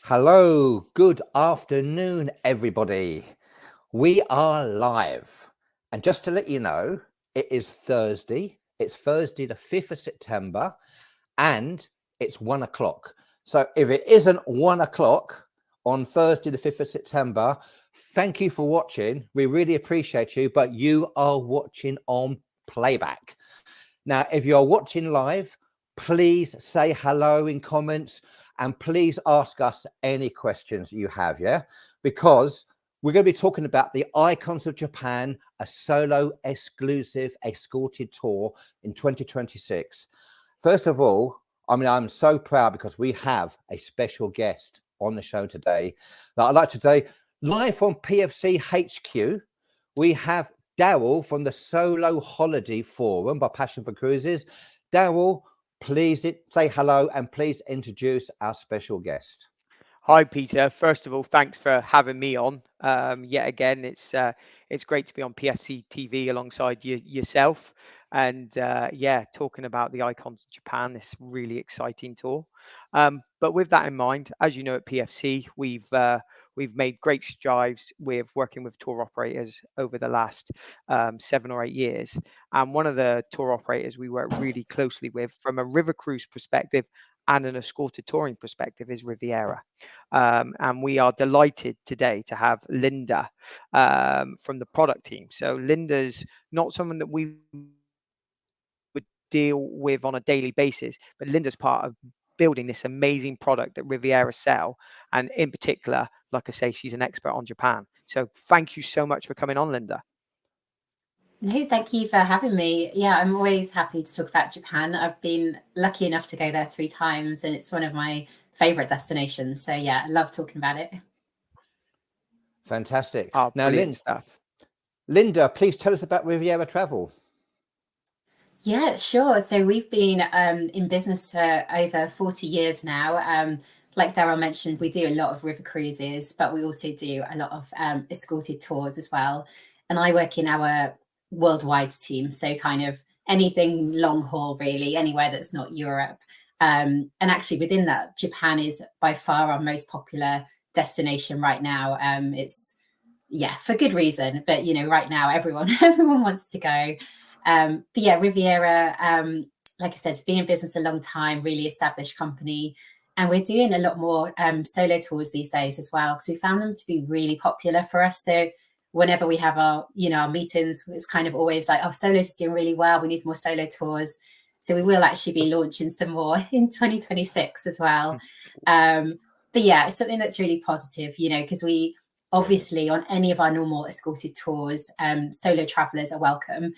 Hello, good afternoon, everybody. We are live. And just to let you know, it is Thursday. It's Thursday, the 5th of September, and it's 1 o'clock. So if it isn't 1 o'clock on Thursday, the 5th of September, thank you for watching. We really appreciate you, but you are watching on playback. Now, if you're watching live, please say hello in comments and please ask us any questions you have, yeah? Because we're going to be talking about the Icons of Japan, a solo exclusive escorted tour in 2026. First of all, I'm so proud because we have a special guest on the show today that I'd like to say live from PFC HQ. We have Daryl from the Solo Holiday Forum by Passion for Cruises. Daryl, please say hello and please introduce our special guest. Hi, Peter. First of all, thanks for having me on. Yet again, it's great to be on PFC TV alongside yourself, and talking about the Icons of Japan, this really exciting tour. But with that in mind, as you know, at PFC, we've made great strides with working with tour operators over the last 7 or 8 years. And one of the tour operators we work really closely with from a river cruise perspective and an escorted touring perspective is Riviera. And we are delighted today to have Linda from the product team. So Linda's not someone that we would deal with on a daily basis, but Linda's part of building this amazing product that Riviera sell. And in particular, like I say, she's an expert on Japan. So thank you so much for coming on, Linda. No, thank you for having me. Yeah, I'm always happy to talk about Japan. I've been lucky enough to go there 3 times and it's one of my favorite destinations. So yeah, I love talking about it. Fantastic. Oh, Now, Linda, please tell us about Riviera Travel. Yeah, sure. So we've been in business for over 40 years now. Like Daryl mentioned, we do a lot of river cruises, but we also do a lot of escorted tours as well. And I work in our worldwide team, so kind of anything long haul, really, anywhere that's not Europe. And actually within that, Japan is by far our most popular destination right now. It's for good reason, but right now everyone wants to go. But yeah, Riviera, like I said, been in business a long time, really established company. And we're doing a lot more solo tours these days as well, because we found them to be really popular for us. So whenever we have our meetings, it's kind of always like, oh, solos is doing really well. We need more solo tours. So we will actually be launching some more in 2026 as well. But yeah, it's something that's really positive, because we obviously on any of our normal escorted tours, solo travelers are welcome.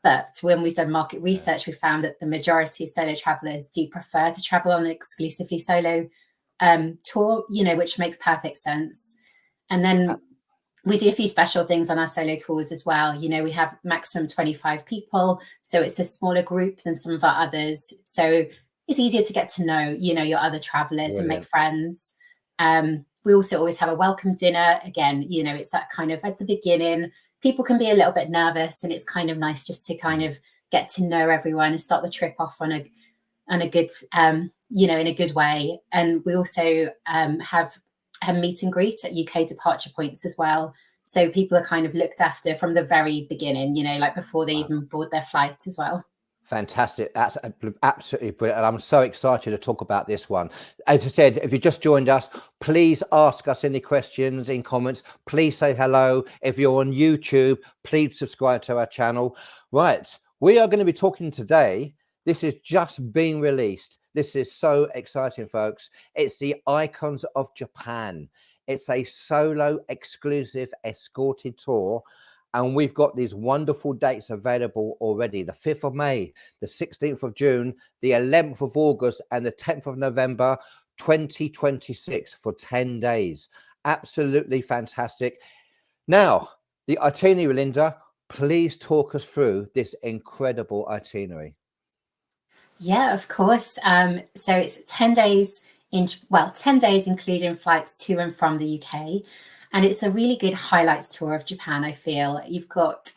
But when we've done market research, we found that the majority of solo travelers do prefer to travel on an exclusively solo tour, which makes perfect sense. And then we do a few special things on our solo tours as well. We have maximum 25 people, so it's a smaller group than some of our others. So it's easier to get to know, your other travelers and make friends. We also always have a welcome dinner. Again, it's that kind of at the beginning, people can be a little bit nervous, and it's kind of nice just to kind of get to know everyone and start the trip off on a good, in a good way. And we also have a meet and greet at UK departure points as well. So people are kind of looked after from the very beginning, like before they even board their flight as well. Fantastic. That's absolutely brilliant. And I'm so excited to talk about this one. As I said, if you just joined us, please ask us any questions in comments. Please say hello. If you're on YouTube, please subscribe to our channel. Right. We are going to be talking today. This is just being released. This is so exciting, folks. It's the Icons of Japan. It's a solo exclusive escorted tour. And we've got these wonderful dates available already. The 5th of May, the 16th of June, the 11th of August, and the 10th of November, 2026 for 10 days. Absolutely fantastic. Now, the itinerary, Linda, please talk us through this incredible itinerary. Yeah, of course. So it's 10 days 10 days including flights to and from the UK. And it's a really good highlights tour of Japan, I feel. You've got,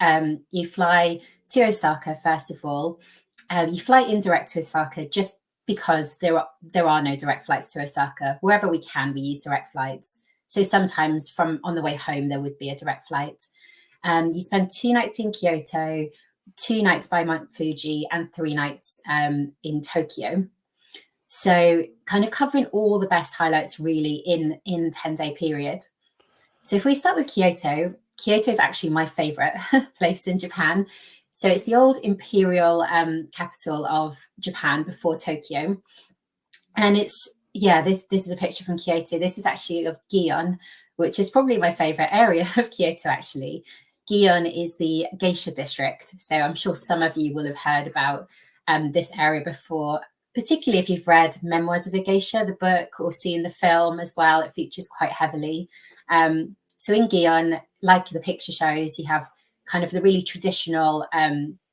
you fly to Osaka, first of all. You fly indirect to Osaka just because there are no direct flights to Osaka. Wherever we can, we use direct flights. So sometimes from on the way home, there would be a direct flight. You spend 2 nights in Kyoto, 2 nights by Mount Fuji, and 3 nights in Tokyo. So kind of covering all the best highlights really in 10-day period. So if we start with Kyoto, Kyoto is actually my favorite place in Japan. So it's the old imperial capital of Japan before Tokyo. And it's, this is a picture from Kyoto. This is actually of Gion, which is probably my favorite area of Kyoto, actually. Gion is the geisha district. So I'm sure some of you will have heard about this area before, particularly if you've read Memoirs of a Geisha, the book, or seen the film as well. It features quite heavily. So in Gion, like the picture shows, you have kind of the really traditional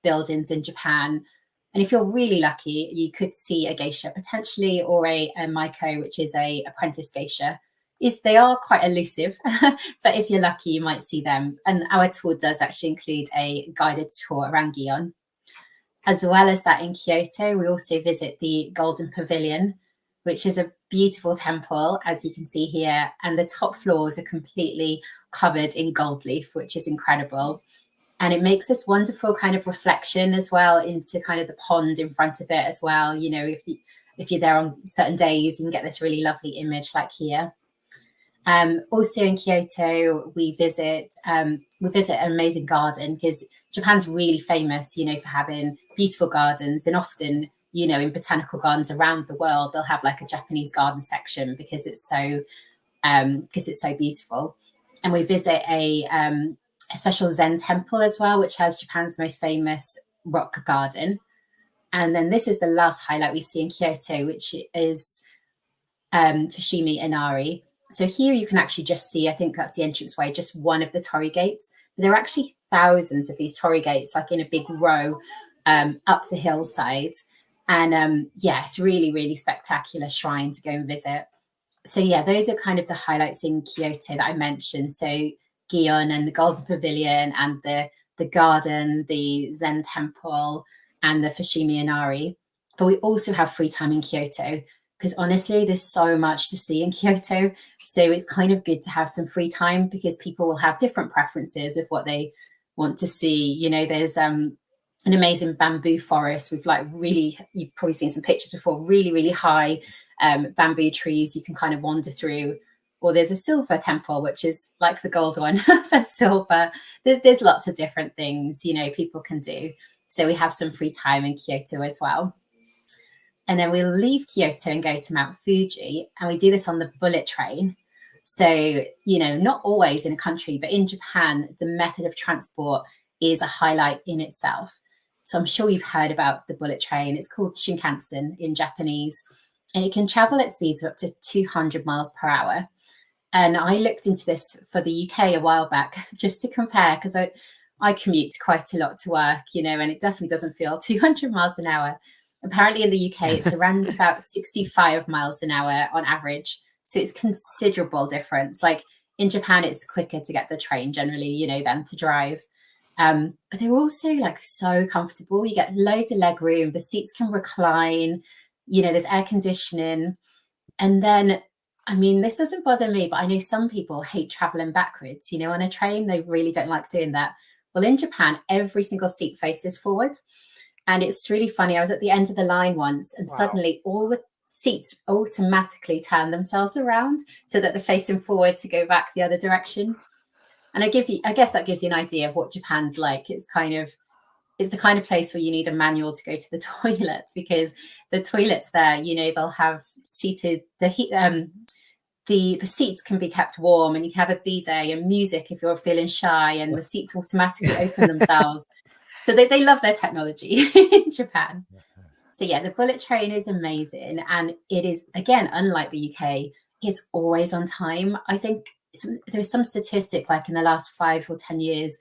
buildings in Japan. And if you're really lucky, you could see a geisha potentially, or a maiko, which is a apprentice geisha. They are quite elusive, but if you're lucky, you might see them. And our tour does actually include a guided tour around Gion. As well as that, in Kyoto, we also visit the Golden Pavilion, which is a beautiful temple, as you can see here. And the top floors are completely covered in gold leaf, which is incredible. And it makes this wonderful kind of reflection as well into kind of the pond in front of it as well. You know, if you're there on certain days, you can get this really lovely image like here. Also in Kyoto, we visit an amazing garden, because Japan's really famous, you know, for having beautiful gardens. And often, you know, in botanical gardens around the world, they'll have like a Japanese garden section because it's so beautiful. And we visit a special Zen temple as well, which has Japan's most famous rock garden. And then this is the last highlight we see in Kyoto, which is Fushimi Inari. So here you can actually just see, I think that's the entranceway, just one of the torii gates. But there are actually thousands of these torii gates, like in a big row up the hillside. And it's really, really spectacular shrine to go and visit. So those are kind of the highlights in Kyoto that I mentioned. So Gion and the Golden Pavilion, and the garden, the Zen temple, and the Fushimi Inari. But we also have free time in Kyoto, because honestly, there's so much to see in Kyoto. So it's kind of good to have some free time, because people will have different preferences of what they want to see. You know, there's an amazing bamboo forest with like really, you've probably seen some pictures before, really, really high bamboo trees you can kind of wander through. Or there's a silver temple, which is like the gold one for silver. There's lots of different things, you know, people can do. So we have some free time in Kyoto as well. And then we'll leave Kyoto and go to Mount Fuji. And we do this on the bullet train. So, you know, not always in a country, but in Japan, the method of transport is a highlight in itself. So I'm sure you've heard about the bullet train. It's called Shinkansen in Japanese. And it can travel at speeds of up to 200 miles per hour. And I looked into this for the UK a while back just to compare, because I commute quite a lot to work, you know, and it definitely doesn't feel 200 miles an hour. Apparently in the UK, it's around about 65 miles an hour on average. So it's considerable difference. Like in Japan, it's quicker to get the train generally, you know, than to drive. But they're also like so comfortable. You get loads of leg room. The seats can recline. You know, there's air conditioning. And then, I mean, this doesn't bother me, but I know some people hate traveling backwards, you know, on a train. They really don't like doing that. Well, in Japan, every single seat faces forward. And it's really funny. I was at the end of the line once, and suddenly all the seats automatically turn themselves around so that they're facing forward to go back the other direction. And I guess that gives you an idea of what Japan's like. It's the kind of place where you need a manual to go to the toilet, because the toilets there, you know, they'll have seated the seats can be kept warm, and you can have a bidet and music if you're feeling shy, and the seats automatically open themselves. So they love their technology in Japan. So the bullet train is amazing. And it is, again, unlike the UK, it's always on time. I think there's some statistic, like in the last 5 or 10 years,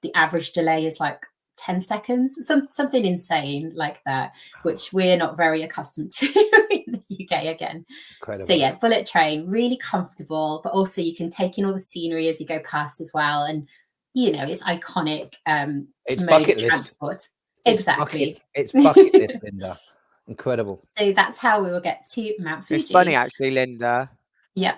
the average delay is like 10 seconds, something insane like that, which we're not very accustomed to in the UK again. Incredible. So bullet train, really comfortable, but also you can take in all the scenery as you go past as well. And you know, it's iconic it's mode bucket of list. transport. It's exactly. It's bucket list, Linda. Incredible. So that's how we will get to Mount Fuji. It's funny actually, Linda. Yeah.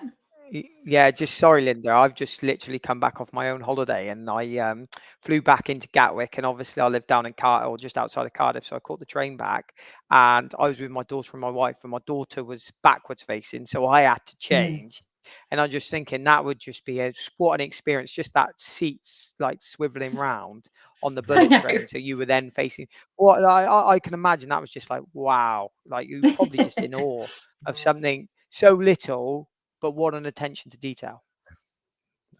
Yeah, just sorry, Linda. I've just literally come back off my own holiday, and I flew back into Gatwick, and obviously I live down in Cardiff, or just outside of Cardiff, so I caught the train back, and I was with my daughter and my wife, and my daughter was backwards facing, so I had to change. And I'm just thinking that would just be what an experience, just that seats like swiveling round on the bullet train. So you were then facing. Well, I can imagine that was just like wow, like you were probably just in awe of something so little, but what an attention to detail.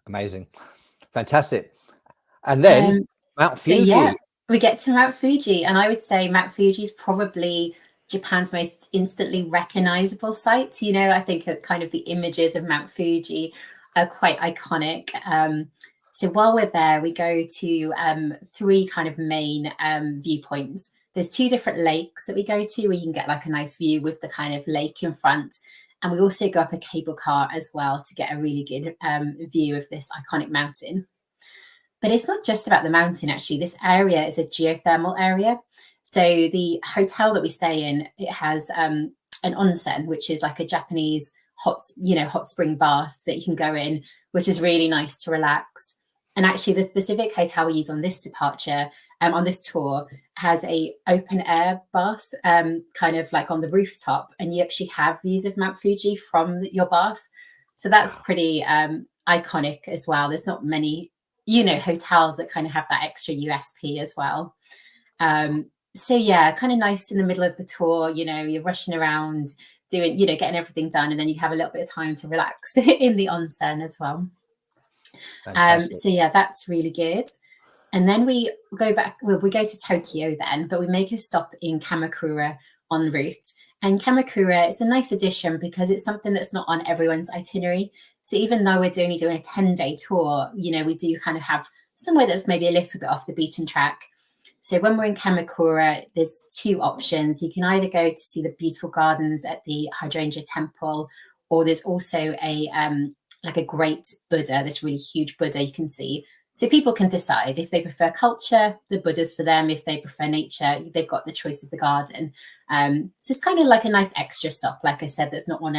Amazing. Fantastic. And then Mount Fuji. So yeah, we get to Mount Fuji, and I would say Mount Fuji is probably Japan's most instantly recognizable site. You know, I think kind of the images of Mount Fuji are quite iconic. So while we're there, we go to 3 kind of main viewpoints. There's 2 different lakes that we go to where you can get like a nice view with the kind of lake in front. And we also go up a cable car as well to get a really good view of this iconic mountain. But it's not just about the mountain, actually. This area is a geothermal area. So the hotel that we stay in, it has an onsen, which is like a Japanese hot spring bath that you can go in, which is really nice to relax. And actually, the specific hotel we use on this departure, on this tour, has a open air bath, kind of like on the rooftop, and you actually have views of Mount Fuji from your bath. So that's pretty iconic as well. There's not many, hotels that kind of have that extra USP as well. So yeah, kind of nice in the middle of the tour. You're rushing around doing, getting everything done, and then you have a little bit of time to relax in the onsen as well. So yeah, that's really good. And then we go back, we go to Tokyo then, but we make a stop in Kamakura en route. And Kamakura is a nice addition because it's something that's not on everyone's itinerary. So even though we're only doing a 10-day tour, we do kind of have somewhere that's maybe a little bit off the beaten track. So when we're in Kamakura, there's 2 options. You can either go to see the beautiful gardens at the Hydrangea Temple, or there's also a great Buddha, this really huge Buddha you can see. So people can decide if they prefer culture, the Buddha's for them. If they prefer nature, they've got the choice of the garden. So it's kind of like a nice extra stop, like I said, that's not on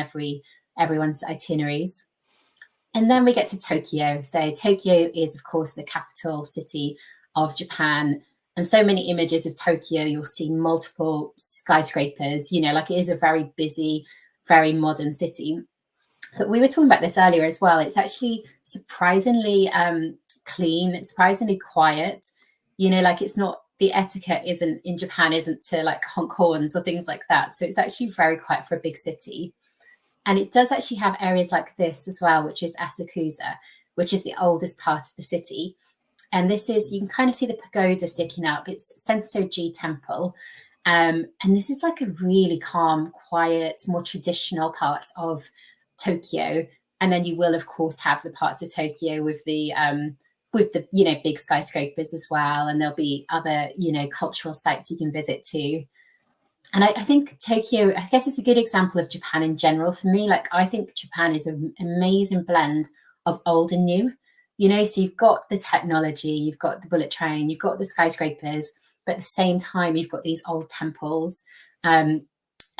everyone's itineraries. And then we get to Tokyo. So Tokyo is, of course, the capital city of Japan. And so many images of Tokyo, you'll see multiple skyscrapers, it is a very busy, very modern city. But we were talking about this earlier as well. It's actually surprisingly clean, it's surprisingly quiet. It's not, the etiquette in Japan isn't to like honk horns or things like that. So it's actually very quiet for a big city. And it does actually have areas like this as well, which is Asakusa, which is the oldest part of the city. And this is, you can kind of see the pagoda sticking up. It's Sensoji Temple. And this is like a really calm, quiet, more traditional part of Tokyo. And then you will, of course, have the parts of Tokyo with the big skyscrapers as well. And there'll be other, cultural sites you can visit too. And I think Tokyo, I guess it's a good example of Japan in general for me. Like, I think Japan is an amazing blend of old and new. So you've got the technology, you've got the bullet train, you've got the skyscrapers, but at the same time, you've got these old temples. And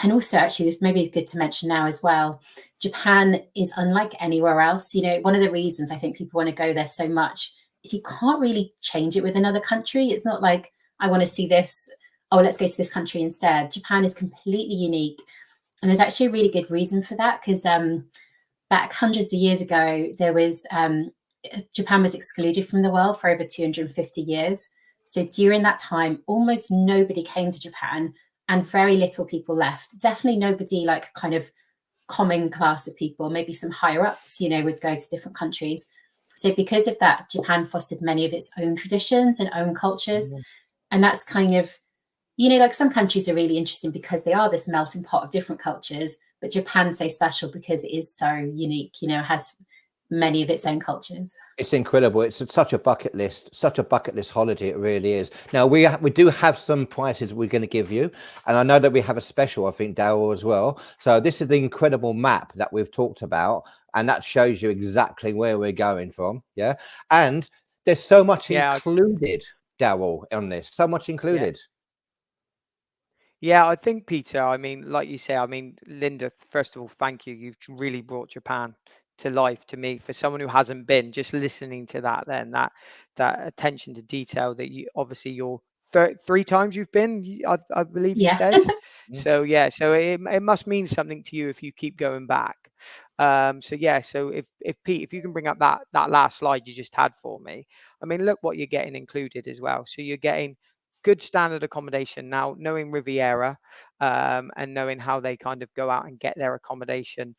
also, actually, this may be good to mention now as well, Japan is unlike anywhere else. One of the reasons I think people want to go there so much is you can't really change it with another country. It's not like, I want to see this, oh, let's go to this country instead. Japan is completely unique. And there's actually a really good reason for that, because back hundreds of years ago, there was, Japan was excluded from the world for over 250 years. So during that time, almost nobody came to Japan and very little people left. Definitely nobody like kind of common class of people, maybe some higher ups, would go to different countries. So because of that, Japan fostered many of its own traditions and own cultures. Mm-hmm. And that's kind of, like some countries are really interesting because they are this melting pot of different cultures, but Japan's so special because it is so unique, has many of its own cultures. It's incredible. It's such a bucket list holiday. It really is. Now we do have some prices we're going to give you, and I know that we have a special, I think, Daryl, as well. So this is the incredible map that we've talked about, and that shows you exactly where we're going from. Yeah, and there's so much included, Daryl, on this. So much included. Yeah, I think, Peter, I mean, like you say, I mean, Linda, first of all, thank you. You've really brought Japan to life to me. For someone who hasn't been, just listening to that, then that attention to detail that you obviously you're 3 times you've been, I believe you Yeah. said. Mm. So yeah, so it must mean something to you if you keep going back. So yeah, so if Pete, if you can bring up that last slide you just had for me, I mean, look what you're getting included as well. So you're getting good standard accommodation. Now, knowing Riviera, and knowing how they kind of go out and get their accommodation,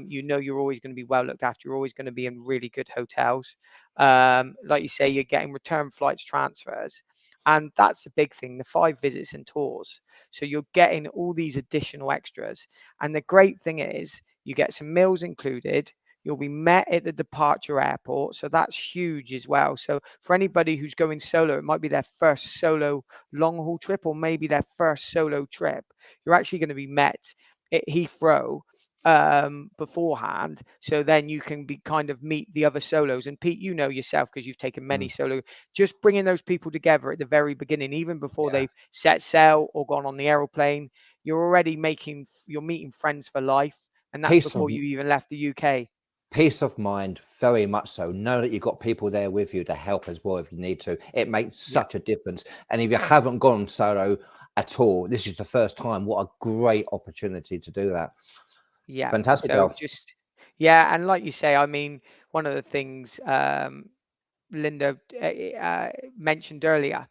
you know you're always going to be well looked after. You're always going to be in really good hotels. Like you say, you're getting return flights, transfers, and that's the big thing, the 5 visits and tours. So you're getting all these additional extras. And the great thing is you get some meals included. You'll be met at the departure airport. So that's huge as well. So for anybody who's going solo, it might be their first solo long haul trip or maybe their first solo trip. You're actually going to be met at Heathrow beforehand. So then you can be kind of meet the other solos. And Pete, you know yourself, because you've taken many Mm. solo, just bringing those people together at the very beginning, even before Yeah. they've set sail or gone on the aeroplane, you're already you're meeting friends for life. And that's Peace of before you even left the UK. peace of mind, very much so. Know that you've got people there with you to help as well if you need to. It makes Yeah. such a difference. And if you haven't gone solo at all, this is the first time. What a great opportunity to do that. Yeah. Fantastic, So Dale. just, yeah. And like you say, I mean, one of the things Linda mentioned earlier,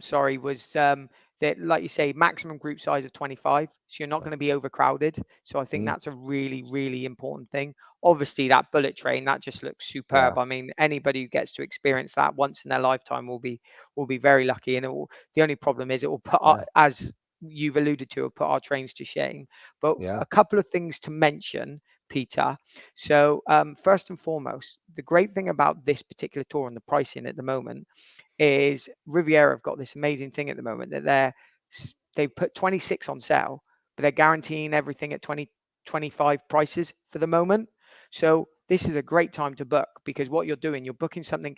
sorry, was that, like you say, maximum group size of 25. So you're not going to be overcrowded. So I think Mm. that's a really, really important thing. Obviously, that bullet train, that just looks Yeah. superb. I mean, anybody who gets to experience that once in their lifetime will be very lucky. And the only problem is it will put Yeah. as you've alluded to, it'll put our trains to shame. But Yeah. a couple of things to mention, Peter. So first and foremost, the great thing about this particular tour and the pricing at the moment is Riviera have got this amazing thing at the moment that they put 26 on sale, but they're guaranteeing everything at 2025 prices for the moment. So this is a great time to book, because what you're doing, you're booking something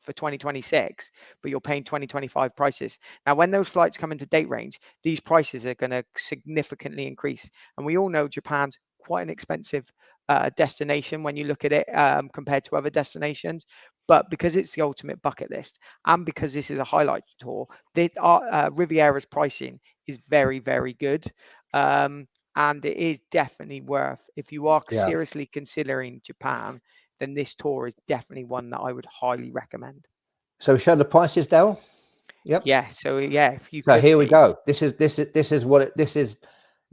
for 2026, but you're paying 2025 prices. Now, when those flights come into date range, these prices are going to significantly increase. And we all know Japan's quite an expensive destination when you look at it compared to other destinations. But because it's the ultimate bucket list, and because this is a highlight tour, Riviera's pricing is very, very good. And it is definitely worth, if you are Yeah. seriously considering Japan, then this tour is definitely one that I would highly recommend. So show the prices, Dale. Yep. Yeah. So yeah, if you So could, here we Pete. go. This is what this is.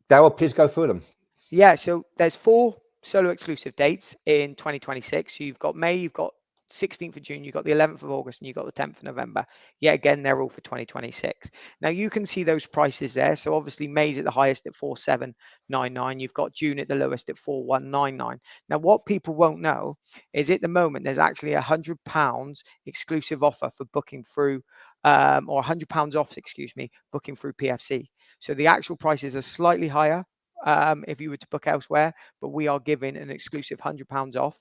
Daryl, please go through them. Yeah, so there's 4 solo exclusive dates in 2026. So you've got May, you've got 16th of June, you've got the 11th of August, and you've got the 10th of November. Yet again, they're all for 2026. Now you can see those prices there. So obviously May's at the highest at 4799. You've got June at the lowest at 4199. Now what people won't know is at the moment there's actually £100 exclusive offer for booking through, or £100 off, excuse me, booking through PFC. So the actual prices are slightly higher if you were to book elsewhere, but we are giving an exclusive £100 off.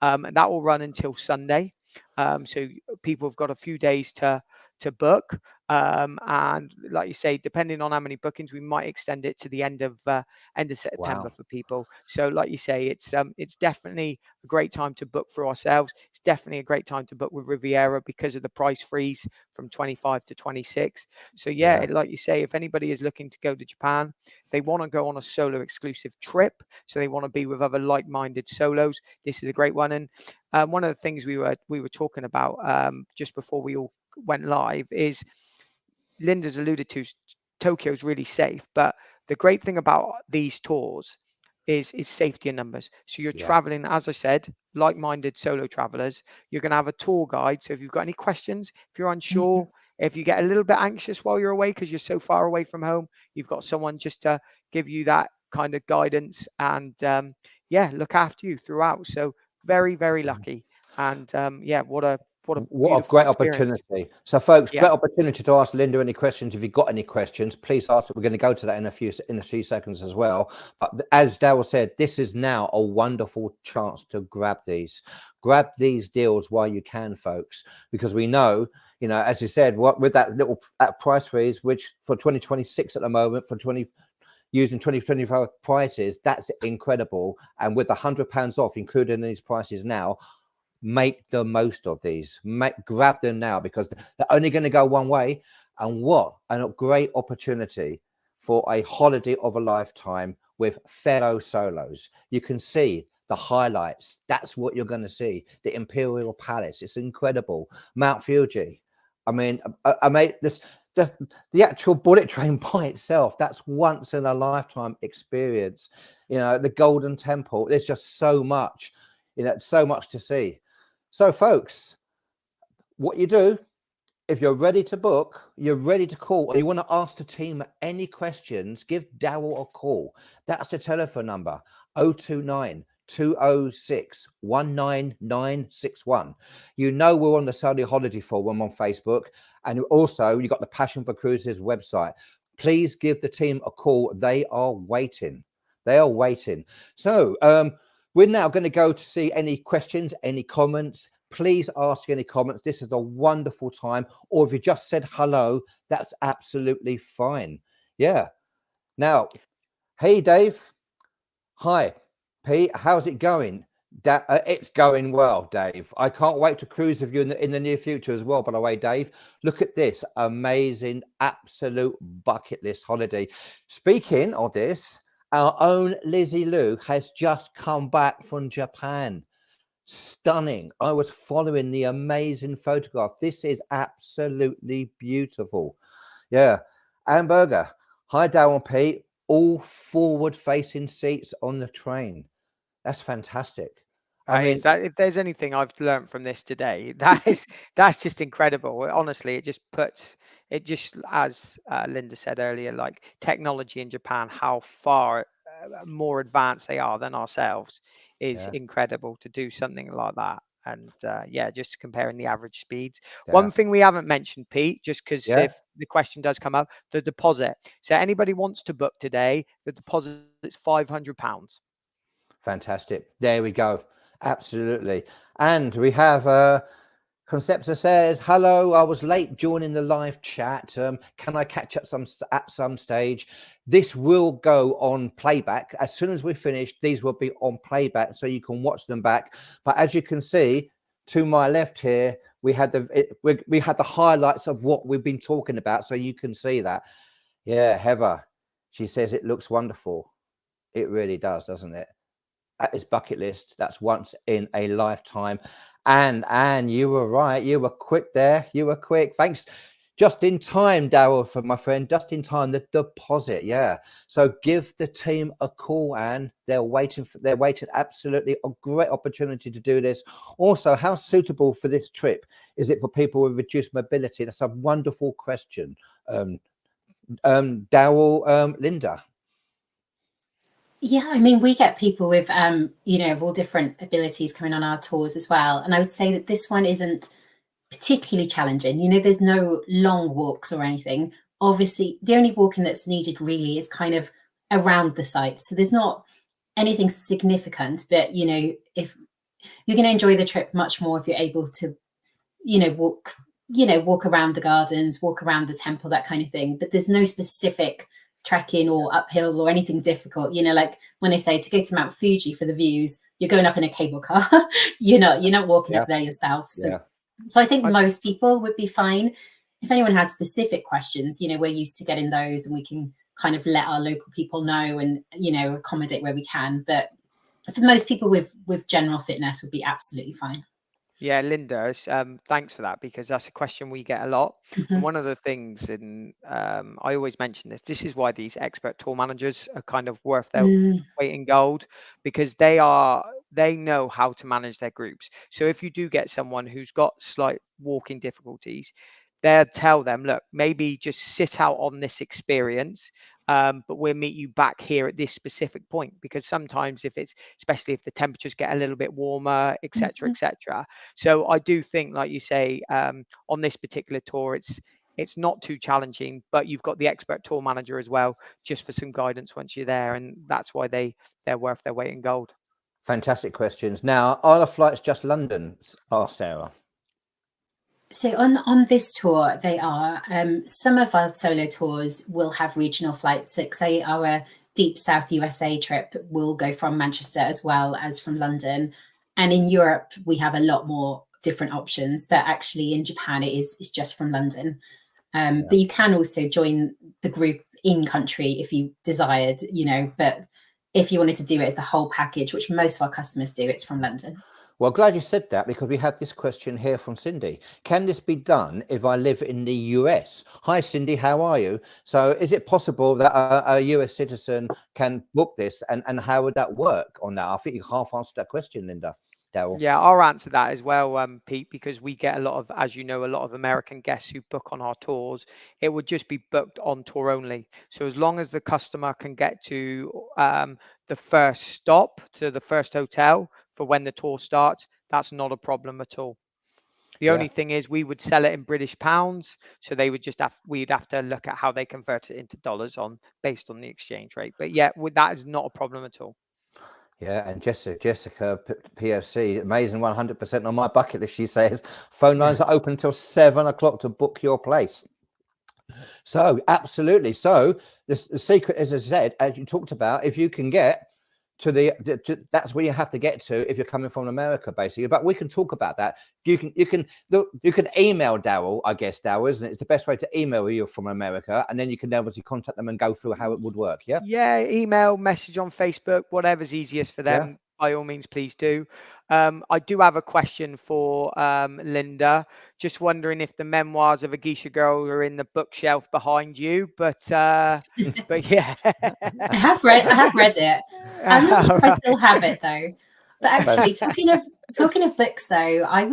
And that will run until Sunday. So people have got a few days to book. And like you say, depending on how many bookings, we might extend it to the end of September Wow. for people. So like you say, it's definitely a great time to book for ourselves. It's definitely a great time to book with Riviera because of the price freeze from 25 to 26. So yeah, Yeah. like you say, if anybody is looking to go to Japan, they want to go on a solo exclusive trip, so they want to be with other like-minded solos, this is a great one. And one of the things we were talking about just before we all went live is, Linda's alluded to, Tokyo's really safe, but the great thing about these tours is safety in numbers. So you're Yeah. traveling, as I said, like-minded solo travelers. You're going to have a tour guide. So if you've got any questions, if you're unsure, if you get a little bit anxious while you're away because you're so far away from home, you've got someone just to give you that kind of guidance and yeah, look after you throughout. So very, very lucky. And yeah, what a what a What a beautiful great experience. opportunity. So, folks, Yeah. great opportunity to ask Linda any questions. If you've got any questions, please ask. We're going to go to that in a few seconds as well. But as Daryl said, this is now a wonderful chance to grab these deals while you can, folks, because we know, you know, as you said, what with that little price freeze, which for 2026 at the moment, using 2025 prices, that's incredible. And with £100 off, including these prices now, make the most of these. Grab them now, because they're only going to go one way. And what a great opportunity for a holiday of a lifetime with fellow solos. You can see the highlights. That's what you're going to see. The Imperial Palace. It's incredible. Mount Fuji. I mean, I made this. The actual bullet train by itself, that's once in a lifetime experience. You know, the Golden Temple. There's just so much, you know, so much to see. So, folks, what you do, if you're ready to book, you're ready to call, or you want to ask the team any questions, give Daryl a call. That's the telephone number, 029 206 19961. You know we're on the Saudi Holiday Forum on Facebook, and also you've got the Passion for Cruises website. Please give the team a call. They are waiting. They are waiting. So we're now going to go to see any questions, any comments. Please ask any comments. This is a wonderful time. Or if you just said hello, that's absolutely fine. Yeah. Now, hey, Dave. Hi, Pete. How's it going? It's going well, Dave. I can't wait to cruise with you in the near future as well, by the way, Dave. Look at this amazing, absolute bucket list holiday. Speaking of this, our own Lizzie Lou has just come back from Japan. Stunning. I was following the amazing photograph. This is absolutely beautiful. Yeah. Hamburger. Hi, Darryl and Pete. All forward facing seats on the train. That's fantastic. I mean, If there's anything I've learned from this today, that's just incredible. Honestly, it just, as Linda said earlier, like technology in Japan, how far more advanced they are than ourselves is yeah, incredible to do something like that. And yeah, just comparing the average speeds. yeah, One thing we haven't mentioned, Pete, just because yeah. if the question does come up, the deposit. So anybody wants to book today, the deposit is £500. Fantastic. There we go. Absolutely. And we have Concepta says, hello, I was late joining the live chat. Can I catch up at some stage? This will go on playback. As soon as we finish, these will be on playback so you can watch them back. But as you can see, to my left here, we had the highlights of what we've been talking about. So you can see that. Yeah, Heather, she says it looks wonderful. It really does, doesn't it? That is bucket list. That's once in a lifetime. And you were right. You were quick there. You were quick. Thanks. Just in time, Daryl, for my friend. Just in time. The deposit. Yeah. So give the team a call, Anne. They're waiting. Absolutely a great opportunity to do this. Also, how suitable for this trip is it for people with reduced mobility? That's a wonderful question. Daryl, Linda. Yeah, I mean, we get people with, you know, of all different abilities coming on our tours as well. And I would say that this one isn't particularly challenging. You know, there's no long walks or anything. Obviously, the only walking that's needed really is kind of around the sites. So there's not anything significant, but, you know, if you're going to enjoy the trip much more if you're able to, walk around the gardens, walk around the temple, that kind of thing. But there's no specific trekking or uphill or anything difficult. You know, like when they say to go to Mount Fuji for the views, you're going up in a cable car. You're not walking up there yourself. So I think most people would be fine. If anyone has specific questions, you know, we're used to getting those and we can kind of let our local people know and, you know, accommodate where we can. But for most people with general fitness would be absolutely fine. Yeah, Linda, thanks for that, because that's a question we get a lot. Mm-hmm. And one of the things, I always mention this is why these expert tour managers are kind of worth their weight in gold, because they know how to manage their groups. So if you do get someone who's got slight walking difficulties, they'll tell them, look, maybe just sit out on this experience but we'll meet you back here at this specific point, because sometimes especially if the temperatures get a little bit warmer, etc., etc. So I do think, like you say, on this particular tour, it's not too challenging, but you've got the expert tour manager as well, just for some guidance once you're there, and that's why they're worth their weight in gold. Fantastic questions. Now, are the flights just London? Asked Sarah. So on this tour, they are. Some of our solo tours will have regional flights. So say our Deep South USA trip will go from Manchester as well as from London. And in Europe, we have a lot more different options. But actually in Japan, it's just from London. But you can also join the group in country if you desired, but if you wanted to do it as the whole package, which most of our customers do, it's from London. Well, glad you said that, because we had this question here from Cindy. Can this be done if I live in the US? Hi, Cindy, how are you? So is it possible that a US citizen can book this, and how would that work on that? I think you half answered that question, Linda. Darryl. Yeah, I'll answer that as well, Pete, because we get a lot of, as you know, a lot of American guests who book on our tours. It would just be booked on tour only. So as long as the customer can get to the first stop, to the first hotel for when the tour starts, that's not a problem at all. The only thing is we would sell it in British pounds, so they would we'd have to look at how they convert it into dollars based on the exchange rate. But yeah, that is not a problem at all. Yeah, and Jessica PFC, amazing, 100% on my bucket list. She says phone lines are open until 7 o'clock to book your place. So absolutely. So the secret, as I said, as you talked about, if you can get to that's where you have to get to if you're coming from America, basically. But we can talk about that. You can email Darryl, I guess, Darryl, isn't it? It's the best way to email you from America, and then you can obviously contact them and go through how it would work. Yeah, email, message on Facebook, whatever's easiest for them. By all means, please do. I do have a question for Linda. Just wondering if the memoirs of a geisha girl are in the bookshelf behind you, but yeah. I have read it. I'm not sure if I still have it though. But actually, talking of books though, I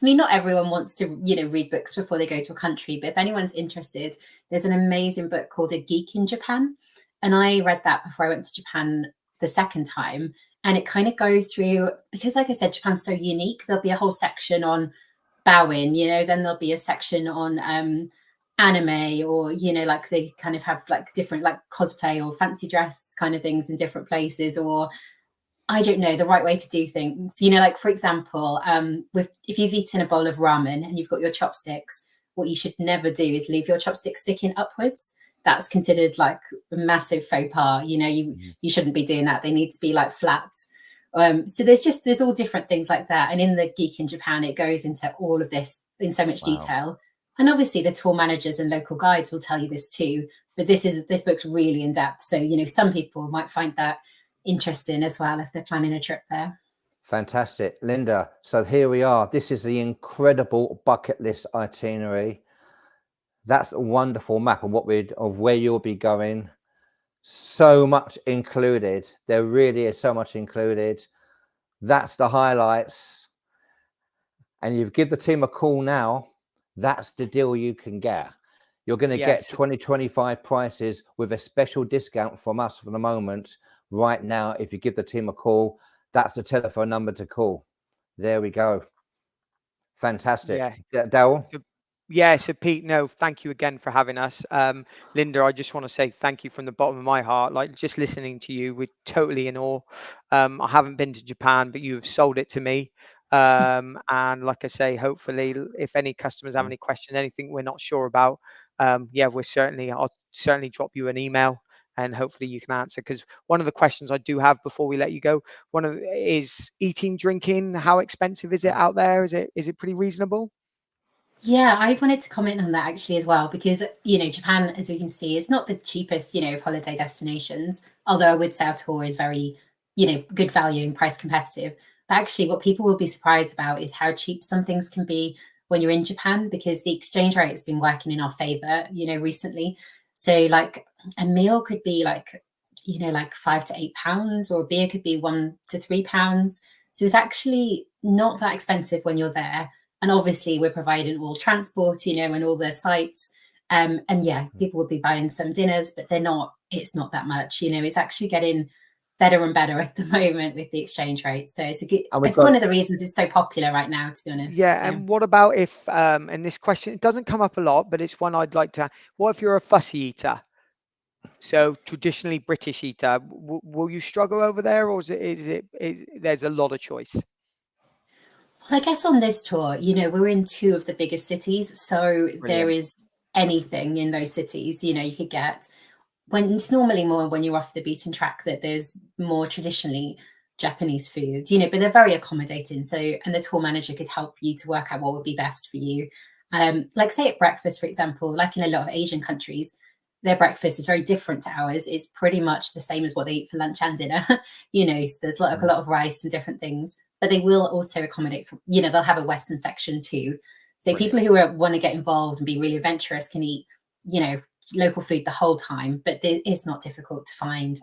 mean, not everyone wants to, read books before they go to a country, but if anyone's interested, there's an amazing book called A Geek in Japan. And I read that before I went to Japan the second time. And it kind of goes through, because like I said, Japan's so unique. There'll be a whole section on bowing, then there'll be a section on anime, or like they kind of have like different like cosplay or fancy dress kind of things in different places, or I don't know, the right way to do things. Like for example, if you've eaten a bowl of ramen and you've got your chopsticks, what you should never do is leave your chopsticks sticking upwards. That's considered like a massive faux pas. You shouldn't be doing that. They need to be like flat. So there's all different things like that. And in the Geek in Japan, it goes into all of this in so much detail. And obviously the tour managers and local guides will tell you this too. But this book's really in depth. So, some people might find that interesting as well if they're planning a trip there. Fantastic, Linda. So here we are. This is the incredible bucket list itinerary. That's a wonderful map of where you'll be going. So much included. There really is so much included. That's the highlights. And you give the team a call now. That's the deal you can get. You're going to get 2025 prices with a special discount from us for the moment right now. If you give the team a call, that's the telephone number to call. There we go. Fantastic. Darryl? Yeah, so Pete, no, thank you again for having us. Linda, I just want to say thank you from the bottom of my heart. Like, just listening to you, we're totally in awe. I haven't been to Japan, but you have sold it to me. And like I say, hopefully, if any customers have any questions, anything we're not sure about, I'll certainly drop you an email, and hopefully you can answer. Because one of the questions I do have before we let you go, is eating, drinking. How expensive is it out there? Is it pretty reasonable? Yeah, I wanted to comment on that actually as well, because, Japan, as we can see, is not the cheapest, of holiday destinations, although I would say our tour is very, good value and price competitive. But actually what people will be surprised about is how cheap some things can be when you're in Japan, because the exchange rate has been working in our favor, recently. So like a meal could be like, like £5 to £8, or a beer could be £1 to £3. So it's actually not that expensive when you're there. And obviously we're providing all transport, and all the sites. And yeah, people will be buying some dinners, but it's not that much. It's actually getting better and better at the moment with the exchange rate. So it's one of the reasons it's so popular right now, to be honest. Yeah, So. and what about if, and this question, it doesn't come up a lot, but it's one I'd like to, what if you're a fussy eater? So traditionally British eater, will you struggle over there, or there's a lot of choice? Well, I guess on this tour, we're in 2 of the biggest cities, so there is anything in those cities. You could get, when it's normally more when you're off the beaten track that there's more traditionally Japanese food, but they're very accommodating. So, and the tour manager could help you to work out what would be best for you. Like say at breakfast, for example, like in a lot of Asian countries, their breakfast is very different to ours. It's pretty much the same as what they eat for lunch and dinner. So there's a lot of rice and different things, but they will also accommodate for, they'll have a Western section too. So people who want to get involved and be really adventurous can eat, local food the whole time, but it's not difficult to find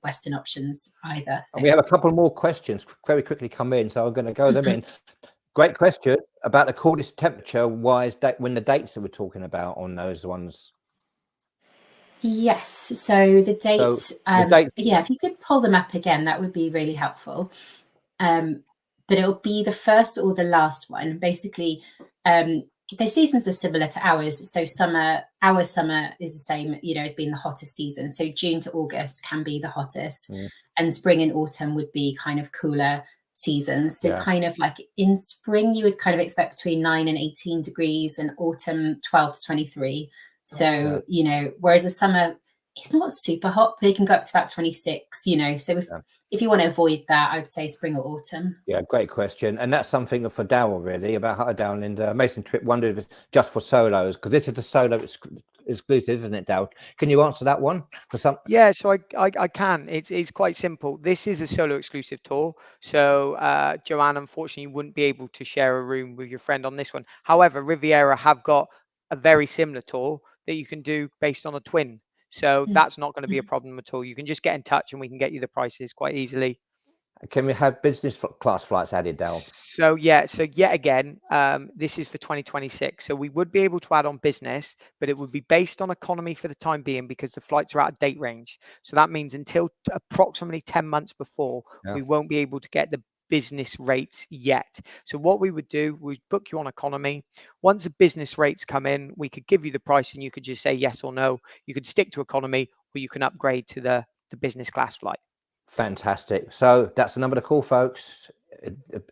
Western options either. So. We have a couple more questions very quickly come in, so I'm going to go them in. Great question about the coolest temperature-wise when the dates that we're talking about on those ones. Yes, so the dates, yeah, if you could pull them up again, that would be really helpful. But it'll be the first or the last one. Basically, the seasons are similar to ours. So our summer is the same, as being the hottest season. So June to August can be the hottest, and spring and autumn would be kind of cooler seasons. So kind of like in spring, you would kind of expect between 9 and 18 degrees, and autumn 12 to 23. So, whereas the summer, it's not super hot, but it can go up to about 26, So if you want to avoid that, I would say spring or autumn. Yeah, great question. And that's something for Daryl, really, about how down in the Mason Trip wondered if it's just for solos, because this is the solo exclusive, isn't it, Daryl? Can you answer that one for some? Yeah, so I can. It's quite simple. This is a solo exclusive tour. So Joanne, unfortunately, wouldn't be able to share a room with your friend on this one. However, Riviera have got a very similar tour that you can do based on a twin. So that's not going to be a problem at all. You can just get in touch and we can get you the prices quite easily. Can we have business class flights added, Daryl? So yet again, this is for 2026. So we would be able to add on business, but it would be based on economy for the time being, because the flights are out of date range. So that means until approximately 10 months before, we won't be able to get the business rates yet. So what we would do, we'd book you on economy. Once the business rates come in, we could give you the price and you could just say yes or no. You could stick to economy, or you can upgrade to the business class flight. Fantastic. So that's the number to call, folks.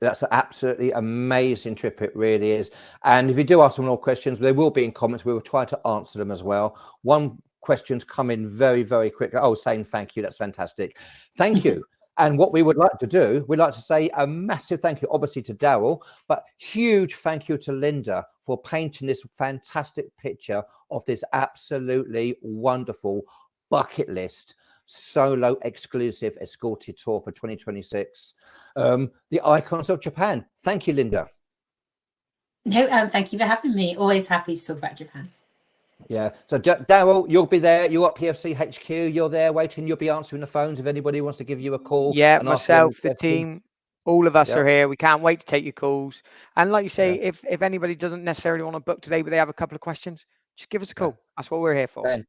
That's an absolutely amazing trip. It really is. And if you do ask some more questions, they will be in comments. We will try to answer them as well. One question's come in very, very quickly. Oh, saying thank you. That's fantastic. Thank you. And what we would like to do, we'd like to say a massive thank you, obviously, to Daryl, but huge thank you to Linda for painting this fantastic picture of this absolutely wonderful bucket list solo exclusive escorted tour for 2026. The icons of Japan. Thank you, Linda. No, thank you for having me. Always happy to talk about Japan. Yeah. So Daryl, you'll be there. You're at PFC HQ. You're there waiting. You'll be answering the phones if anybody wants to give you a call. Yeah, myself, the team, all of us are here. We can't wait to take your calls. And like you say, if anybody doesn't necessarily want to book today, but they have a couple of questions, just give us a call. That's what we're here for.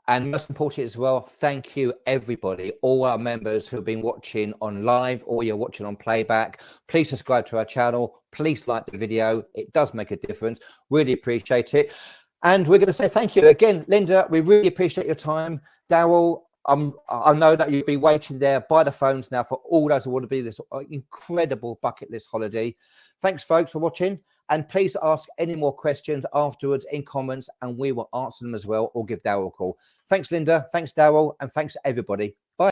And most importantly as well, thank you, everybody, all our members who've been watching on live or you're watching on playback. Please subscribe to our channel. Please like the video. It does make a difference. Really appreciate it. And we're going to say thank you again, Linda. We really appreciate your time. Daryl, I know that you'll be waiting there by the phones now for all those who want to be this incredible bucket list holiday. Thanks, folks, for watching. And please ask any more questions afterwards in comments, and we will answer them as well, or give Daryl a call. Thanks, Linda. Thanks, Daryl. And thanks, everybody. Bye.